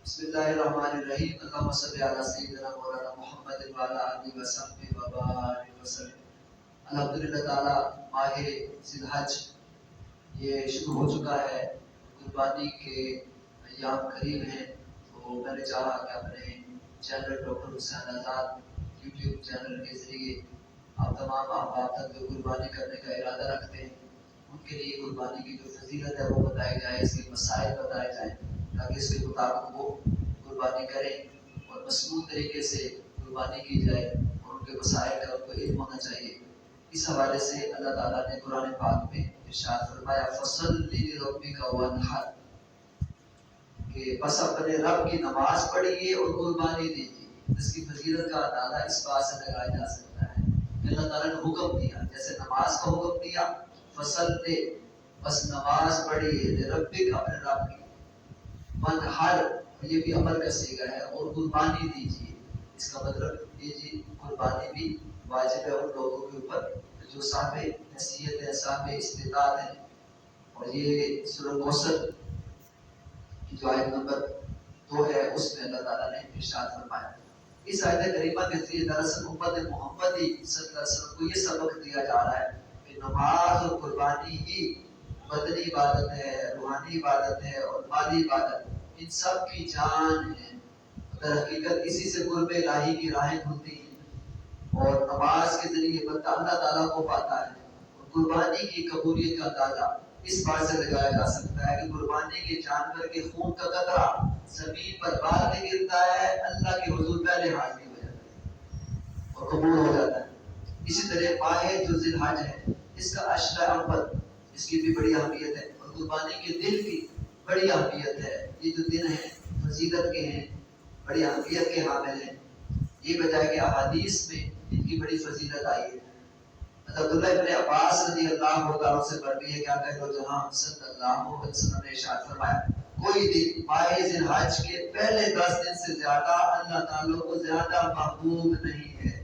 بسم اللہ الرحمن الرحیم اللہم صلی علی سیدنا مولانا محمد وعلی آلہ وصحبہ وبارک وسلم۔ الحمدللہ تعالی ماہ ذی الحج یہ شروع ہو چکا ہے، قربانی کے ایام قریب ہیں، تو میں نے چاہا کہ اپنے چینل ڈاکٹر حسین آزاد یوٹیوب چینل کے ذریعے آپ تمام احباب تک جو قربانی کرنے کا ارادہ رکھتے ہیں ان کے لیے قربانی کی جو فضیلت ہے وہ بتائی جائے، اس کے مسائل بتائے جائیں تاکہ اس کے مطابق وہ قربانی کریں اور مصنوع طریقے سے قربانی کی جائے اور ان کے مسائل کا ان کو علم ہونا چاہیے۔ اس حوالے سے اللہ تعالیٰ نے قرآن پاک میں ارشاد فرمایا فَصَلِّ لِرَبِّكَ وَانْحَرْ، کہ بس اپنے رب کی نماز پڑھیے اور قربانی دیجیے۔ اس کی فضیلت کا اندازہ اس بات سے لگایا جا سکتا ہے کہ اللہ تعالیٰ نے حکم دیا، جیسے نماز کا حکم دیا فَصَلِّ، بس نماز پڑھیے، لِرَبِّكَ، اپنے رب کی، وَانْحَرْ، یہ بھی امر کا صیغہ ہے، اور قربانی دیجیے۔ اس کا مطلب یہ جی قربانی بھی واجب ہے ان لوگوں کے اوپر جو صاحب حیثیت ہے، صاحب استطاعت ہے۔ اور یہ سورۃ کوثر کی جو آیت نمبر 2 ہے اس میں اللہ تعالیٰ نے ارشاد فرمایا۔ اس آیت کریمہ کے ذریعے دراصل امت محمدی صلی اللہ علیہ وسلم کو یہ سبق دیا جا رہا ہے کہ نماز اور قربانی ہی بدنی عبادت ہے، روحانی عبادت ہے اور مالی عبادت، ان سب کی جان ہے۔ در حقیقت اسی سے قرب الہی کی راہیں کھلتی ہیں، اور نماز کے ذریعے بندہ اللہ تعالیٰ کو پاتا ہے، اور قربانی کی قبولیت کا اندازہ اس بات سے لگایا جا سکتا ہے کہ قربانی کے جانور کے خون کا قطرہ زمین پر بعد میں گرتا ہے، اللہ کے حضور پہلے حاضری ہو جاتا ہے اور قبول ہو جاتا ہے۔ اسی طرح ماہ جو ذی الحج ہے، اس کا عشرہ اول، اس کی بھی بڑی اہمیت ہے، اور قربانی کے دن کی بڑی اہمیت ہے۔ یہ جو دن ہیں فضیلت کے ہیں، بڑی اہمیت کے حامل ہیں، یہ بجائے کہ احادیث میں ان کی بڑی فضیلت آئی ہے۔ عبداللہ ابن عباس رضی اللہ تعالیٰ سے مروی ہے کہ آقا دو جہاں صلی اللہ علیہ وسلم نے ارشاد فرمایا کوئی دن ماہ ذی الحج کے پہلے 10 دن سے زیادہ اللہ تعالیٰ کو زیادہ محبوب نہیں ہے۔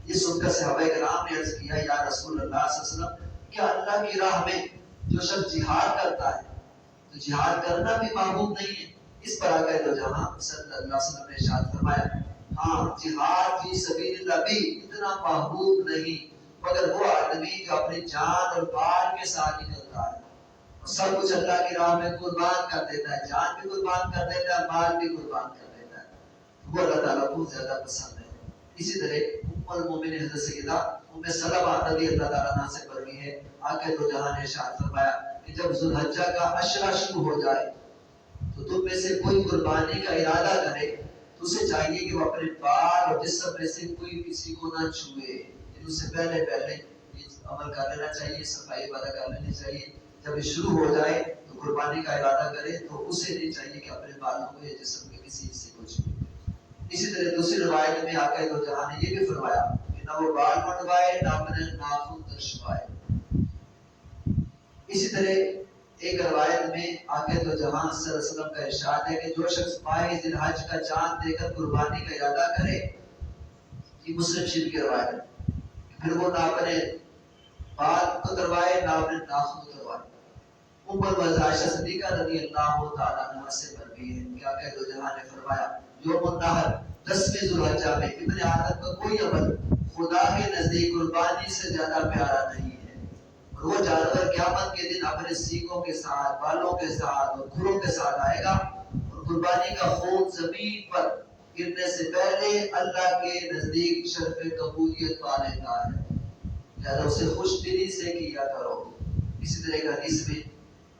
یہ سن کر صحابہ کرام نے عرض کیا یا رسول اللہ صلی اللہ علیہ وسلم، کیا اللہ کی راہ میں جو شخص جہاد کرتا ہے تو جہاد کرنا بھی محبوب نہیں ہے؟ اس پر آقا دو جہاں صلی اللہ علیہ وسلم نے ارشاد فرمایا ہاں، جہاد فی سبیل اللہ بھی اتنا محبوب نہیں مگر وہ آدمی جو اپنی جان اور مال کے ساتھ نکلتا ہے اور سب کچھ اللہ کی راہ میں قربان کر دیتا ہے، جان بھی قربان کر دیتا ہے، مال بھی قربان کر دیتا ہے، وہ اللہ تعالیٰ کو زیادہ پسند ہے۔ اسی طرح ام المومنین حضرت سیدہ ام سلمہ رضی اللہ تعالیٰ عنہا سے مروی ہے آقا دو جہاں نے ارشاد فرمایا کہ جب ذو الحجہ کا عشرہ شروع ہو جائے تو تم میں سے کوئی قربانی کا ارادہ کرے تو اسے چاہیے کہ وہ اپنے بال اور جسم میں سے کوئی کسی کو نہ چھوئے، اس سے پہلے یہ عمل کر لینا چاہیے، صفائی وغیرہ کر لینی چاہیے۔ جب یہ شروع ہو جائے تو قربانی کا ارادہ کرے تو اسے نہیں چاہیے کہ اپنے بالوں کو یا جسم کے کسی حصے کو چھوئے۔ اسی طرح دوسری روایت میں آقا دو جہاں نے یہ بھی فرمایا کہ نہ وہ بال منڈوائے نہ اپنے ناخن ترشوائے۔ اسی طرح ایک روایت میں آقا دو جہاں صلی اللہ علیہ وسلم کا ارشاد ہے کہ جو شخص ماہ ذی الحج کا چاند دے کر قربانی کا ارادہ کرے، یہ مسلم شریف کی روایت ہے، پھر وہ نہ اپنے بال اتروائے نہ اپنے ناخن اتروائے۔ ام المؤمنین عائشہ صدیقہ رضی اللہ تعالیٰ عنہا سے مروی ہے کہ آقا دو جہاں نے فرمایا یوم النحر 10ویں ذو الحجہ میں ابن آدم کا کوئی عمل خدا کے نزدیک قربانی سے زیادہ پیارا نہیں ہے، اور وہ جانور قیامت کے دن اپنے سینگوں کے ساتھ، بالوں کے ساتھ اور کھروں کے ساتھ آئے گا، اور قربانی کا خون زمین پر گرنے سے پہلے اللہ کے نزدیک شرف قبولیت پا لیتا ہے، لہذا اسے خوش دلی سے کیا کرو۔ اسی طرح ایک حدیث میں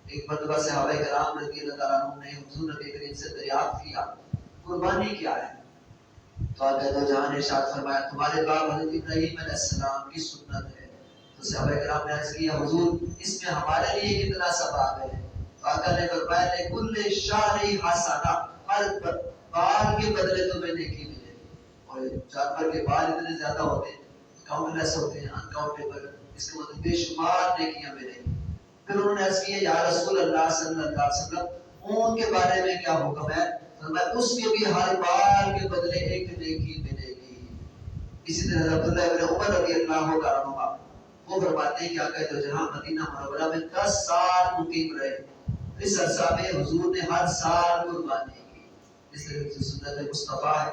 ایک مرتبہ صحابہ کرام رضی اللہ تعالیٰ عنہ نے حضور نبی کریم سے دریافت کیا قربانی کیا ہے، تو آقا دو جہاں نے ارشاد فرمایا تمہارے باپ حضرت ابراہیم علیہ السلام کی سنت ہے۔ تو صحابہ کرام نے عرض کیا حضور اس میں ہمارے لیے کتنا ثواب ہے؟ تو آقا نے فرمایا لکل شعر حسنہ، ہر بال کے بدلے تمہیں نیکی ملے گی، اور جانور کے بال اتنے زیادہ ہوتے ہیں، کاؤنٹ لیس ہوتے ہیں، انکاؤنٹیبل، اس کے مطلب بے شمار نیکیاں ملیں گی۔ پھر انہوں نے عرض کیا یا رسول اللہ صلی اللہ علیہ وسلم اون کے بارے میں کیا حکم ہے؟ فرمایا اس کے بھی ہر بال کے بدلے ایک نیکی ملے گی۔ اسی طرح عبداللہ ابن عمر رضی اللہ تعالیٰ عنہ وہ فرماتے ہیں کہ آقا دو جہاں مدینہ منورہ میں 10 سال مقیم رہے، اس عرصہ میں حضور نے ہر سال قربانی کی، اس طرح سنت مصطفیٰ ہے.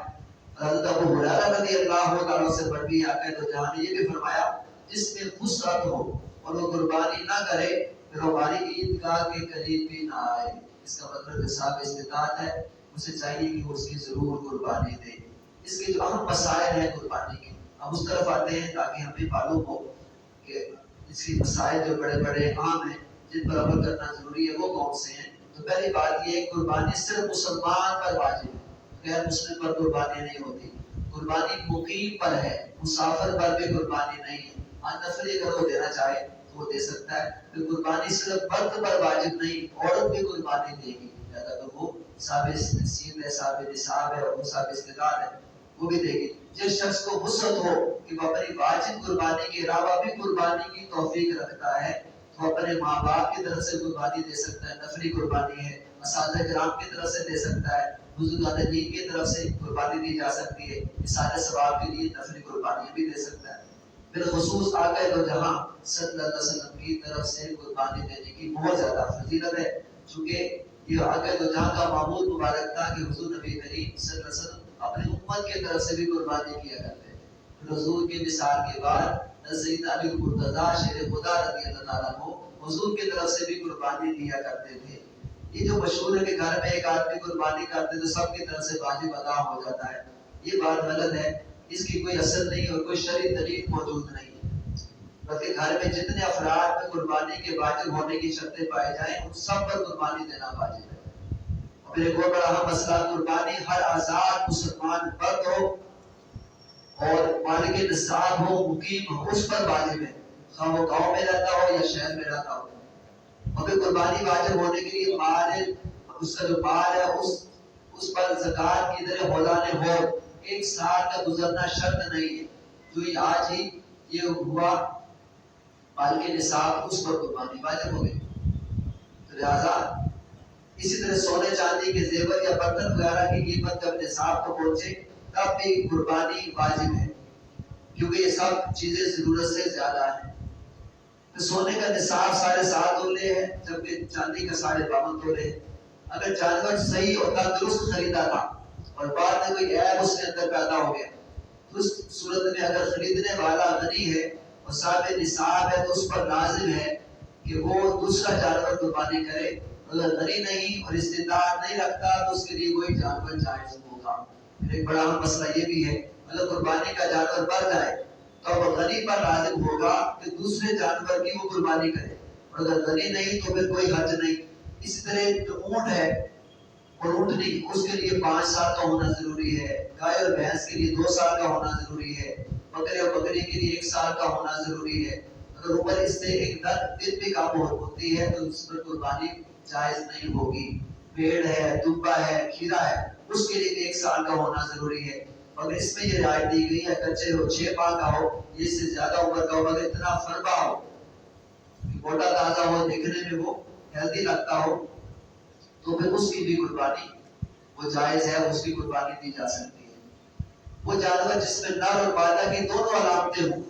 حضرت ابو ہریرہ رضی اللہ تعالیٰ سے مروی آقا دو جہاں نے یہ بھی فرمایا جس میں وسعت ہو اور وہ قربانی نہ کرے پھر ہماری عیدگاہ کے قریب بھی نہ آئے. اس کا مطلب جو صاحب استطاعت ہے اسے چاہیے کہ وہ اس کی ضرور قربانی دے. اس کے جو اہم مسائل ہیں قربانی کے ہم اس طرف آتے ہیں تاکہ ہمیں معلوم ہو کہ اس کی مسائل جو بڑے بڑے عام ہیں جن پر عمل کرنا ضروری ہے وہ کون سے ہیں. تو پہلی بات یہ قربانی صرف مسلمان پر واجب ہے، غیر مسلم پر قربانی نہیں ہوتی. قربانی مقیم پر ہے، مسافر پر بھی قربانی نہیں ہے. نفلی اگر وہ دینا چاہے تو وہ دے سکتا ہے. پھر قربانی صرف مرد پر واجب نہیں، عورت بھی قربانی دے گی زیادہ تو وہ صاحب سید ہے، صاحب نصاب ہے اور وہ صاحب استطاعت ہے وہ بھی دے گی. جس شخص کو وسعت ہو کہ وہ اپنی واجب قربانی کے علاوہ بھی قربانی کی توفیق رکھتا ہے تو اپنے ماں باپ کی طرف سے قربانی دے سکتا ہے، نفلی قربانی ہے. اساتذہ کرام کی طرف سے دے سکتا ہے، بزرگان دین کی طرف سے قربانی دی جا سکتی ہے. اصالہ ثواب کے لیے نفلی قربانی بھی دے سکتا ہے. بالخصوص آقا دو جہاں صلی اللہ علیہ وسلم کی طرف سے قربانی دینے کی بہت زیادہ فضیلت ہے، چونکہ یہ آقا دو جہاں کا معمول مبارک تھا کہ حضور نبی کریم صلی اللہ علیہ وسلم اپنی امت کی طرف سے بھی قربانی کیا کرتے تھے. حضور کی مثال کے بعد سیدنا علی مرتضیٰ شیر خدا رضی اللہ تعالیٰ عنہ حضور کی طرف سے بھی قربانی دیا کرتے تھے. یہ جو مشہور ہے کہ گھر میں ایک آدمی قربانی کرتے تو سب کی طرف سے واجب ادا ہو جاتا ہے، یہ بات غلط ہے. اس کی کوئی اثر نہیں اور کوئی شرعی دلیل موجود نہیں، بلکہ گھر میں جتنے افراد میں قربانی کے واجب ہونے کی شرطیں پائے جائیں ان سب پر قربانی دینا واجب ہے. اور پھر ایک اور بڑا اہم مسئلہ قربانی ہر آزاد مسلمان مرد ہو اور مالک نصاب ہو، مقیم ہو، اس پر واجب ہے، خواہ وہ گاؤں میں رہتا ہو یا شہر میں رہتا ہو. اور پھر قربانی واجب ہونے کے لیے مال اس کا جو مال ہے اس پر زکات کی طرح ہولانے ہو، ایک سال کا گزرنا شرط نہیں ہے. جو آج ہی یہ ہوا مال کے نصاب اس پر قربانی واجب ہو گئی. تو لہٰذا اسی طرح سونے چاندی کے زیور یا برتن وغیرہ کی قیمت جب نصاب کو پہنچے تب بھی قربانی واجب ہے، کیونکہ یہ سب چیزیں ضرورت سے زیادہ ہیں. تو سونے کا نصاب 7.5 تولے ہے جبکہ چاندی کا 52 تولے ہے. اگر جانور صحیح اور تندرست خریدا تھا اور بعد میں کوئی عیب اس کے اندر پیدا ہو گیا تو اس صورت میں اگر خریدنے والا غنی ہے اور صاحب نصاب ہے تو اس پر لازم ہے کہ وہ دوسرا جانور قربانی کرے. اگر غنی نہیں اور استطاعت نہیں رکھتا تو اس کے لیے کوئی جانور جائز ہوگا. پھر ایک بڑا مسئلہ یہ بھی ہے اگر قربانی کا جانور بڑھ جائے تو اب غنی پر لازم ہوگا کہ دوسرے جانور کی وہ قربانی کرے، اور اگر غنی نہیں تو پھر کوئی حرج نہیں. اسی طرح جو اونٹ ہے اور اونٹنی اس کے لیے 5 سال کا ہونا ضروری ہے، گائے اور بھینس کے لیے 2 سال کا ہونا ضروری ہے، بکرے اور بکری کے لیے 1 سال کا ہونا ضروری ہے. اگر عمر اس سے ایک دن بھی کم ہوتی ہے تو اس پر قربانی جائز نہیں ہوگی. بھیڑ ہے، دبا ہے، کھیرا ہے، اس کے لیے 1 سال کا ہونا ضروری ہے. مگر اس میں یہ رعایت دی گئی ہے کچے ہو 6 ماہ کا ہو، اس سے زیادہ عمر کا ہو مگر اتنا فربا ہو، موٹا تازہ ہو، دیکھنے میں وہ ہیلدی لگتا ہو تو پھر اس کی بھی قربانی وہ جائز ہے، اس کی قربانی دی جا سکتی ہے. وہ جانور جس میں نر اور مادہ کی دونوں علامتیں ہوں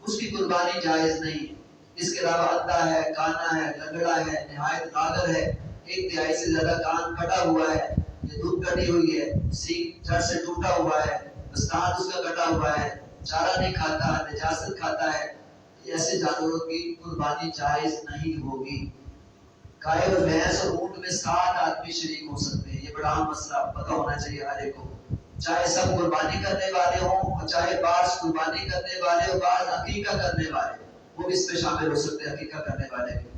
اس کی قربانی جائز نہیں. اس کے علاوہ اندھا ہے، کانا ہے، لنگڑا ہے، نہایت نادر ہے، ایک تہائی سے زیادہ کان کٹا ہوا ہے، یہ دودھ کٹی ہوئی ہے، سینگ جڑ سے ٹوٹا ہوا ہے، دستان اس کا کٹا ہوا ہے، چارہ نہیں کھاتا، نجاست کھاتا ہے، ایسے جانوروں کی قربانی جائز نہیں ہوگی. گائے اور بھینس اور اونٹ میں 7 آدمی شریک ہو سکتے ہیں. یہ بڑا اہم مسئلہ پتہ ہونا چاہیے ہر ایک کو، چاہے سب قربانی کرنے والے ہوں اور چاہے بعض قربانی کرنے والے اور بعض عقیقہ کرنے والے، وہ بھی اس میں شامل ہو سکتے ہیں عقیقہ کرنے والے بھی.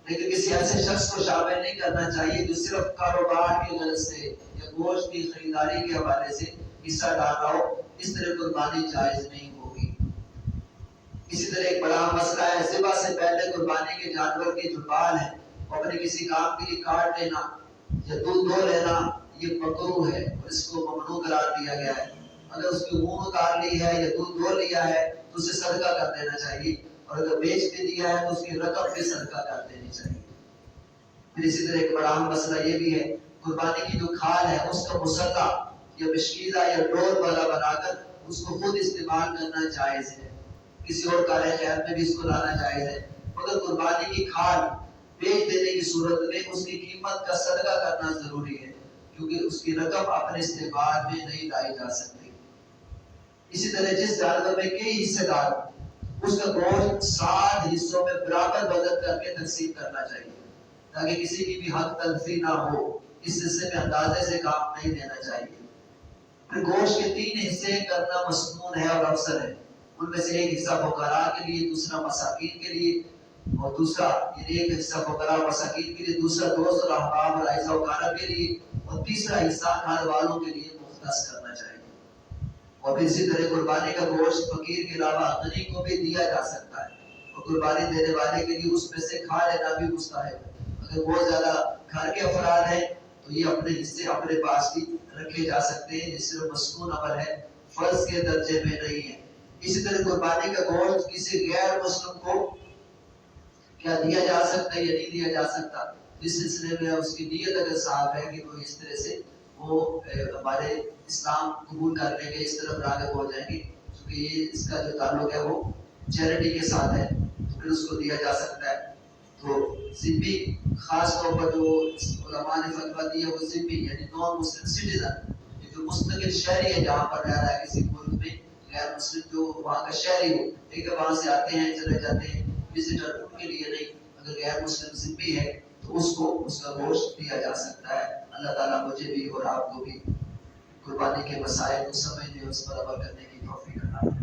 لیکن کسی ایسے شخص کو شامل نہیں کرنا چاہیے جو صرف کاروبار کی غرض سے یا گوشت کی خریداری کے حوالے سے حصہ ڈال رہا ہو، اس طرح قربانی جائز نہیں ہوگی. اسی طرح ایک بڑا مسئلہ ہے ذبح سے پہلے قربانی کے جانور کے جو بال ہیں اپنے کسی کام کے لیے کاٹ لینا یا دودھ دھو لینا، یہ مکروہ ہے اور اس کو ممنوع قرار دیا گیا ہے. اگر اس کی اون اتار لی ہے یا دودھ دھو لیا ہے تو اسے صدقہ کر دینا چاہیے، اور اگر بیچ بھی دیا ہے تو اس کی رقم بھی صدقہ کر دینی چاہیے. پھر اسی طرح ایک بڑا اہم مسئلہ یہ بھی ہے قربانی کی جو کھال ہے اس کا مسلح یا مشکیزہ یا ڈور والا بنا کر اس کو خود استعمال کرنا جائز ہے، کسی اور کار خیر میں بھی اس کو لانا جائز ہے. مگر قربانی کی کھال بیچ دینے کی صورت میں اس کی قیمت کا صدقہ کرنا ضروری ہے، کیونکہ اس کی رقم اپنے استعمال میں نہیں لائی جا سکتی۔ اسی طرح جس جانور میں کئی حصے دار اس کا گوشت 7 حصوں میں برابر وزن کر کے تقسیم کرنا چاہیے تاکہ کسی کی بھی حق تلفی نہ ہو۔ اس حصے میں اندازے سے کام نہیں لینا چاہیے۔ پھر گوشت کے 3 حصے کرنا مسنون ہے اور افضل ہے۔ ان میں سے ایک حصہ فقراء کے لیے، دوسرا مساکین کے لیے، اور دوسرا یعنی ایک حصہ فقراء اور مساکین کے لیے، دوسرا دوست اور احباب اور اعزاء و اقارب کے لیے، اور تیسرا حصہ گھر والوں کے لیے مختص کرنا چاہیے۔ اور پھر اسی طرح قربانی کا گوشت فقیر کے علاوہ غنی کو بھی دیا جا سکتا ہے، اور قربانی دینے والے کے لیے اس میں سے کھا لینا بھی مستحب ہے۔ اگر بہت زیادہ گھر کے افراد ہیں تو یہ اپنے حصے اپنے پاس بھی رکھے جا سکتے ہیں، جس سے مسنون عمل ہے، فرض کے درجے میں نہیں ہے۔ اسی طرح قربانی کا گوشت کسی غیر مسلم کو کیا دیا جا سکتا ہے یا نہیں دیا جا سکتا، اس سلسلے میں اس کی نیت اگر صاف ہے کہ وہ اس طرح سے وہ ہمارے اسلام قبول کرنے کے اس طرف راغب ہو جائیں گے، کیونکہ یہ اس کا جو تعلق ہے وہ چیریٹی کے ساتھ ہے، تو پھر اس کو دیا جا سکتا ہے۔ تو ذمہ خاص طور پر جو علماء نے فتویٰ دیا وہ ذمہ یعنی نان مسلم سٹیزن، جو مستقل شہری ہے جہاں پر رہ رہا ہے کسی ملک میں، غیر مسلم جو وہاں کا شہری ہو، ٹھیک ہے، وہاں سے آتے ہیں چلے جاتے ہیں وزٹر، ان کے لیے نہیں۔ اگر غیر مسلم ذمہ ہے تو اس کو اس کا گوشت دیا جا سکتا ہے۔ اللہ تعالیٰ مجھے بھی اور آپ کو بھی قربانی کے مسائل کو سمجھنے اور اس پر عمل کرنے کی توفیق عطا فرمائے۔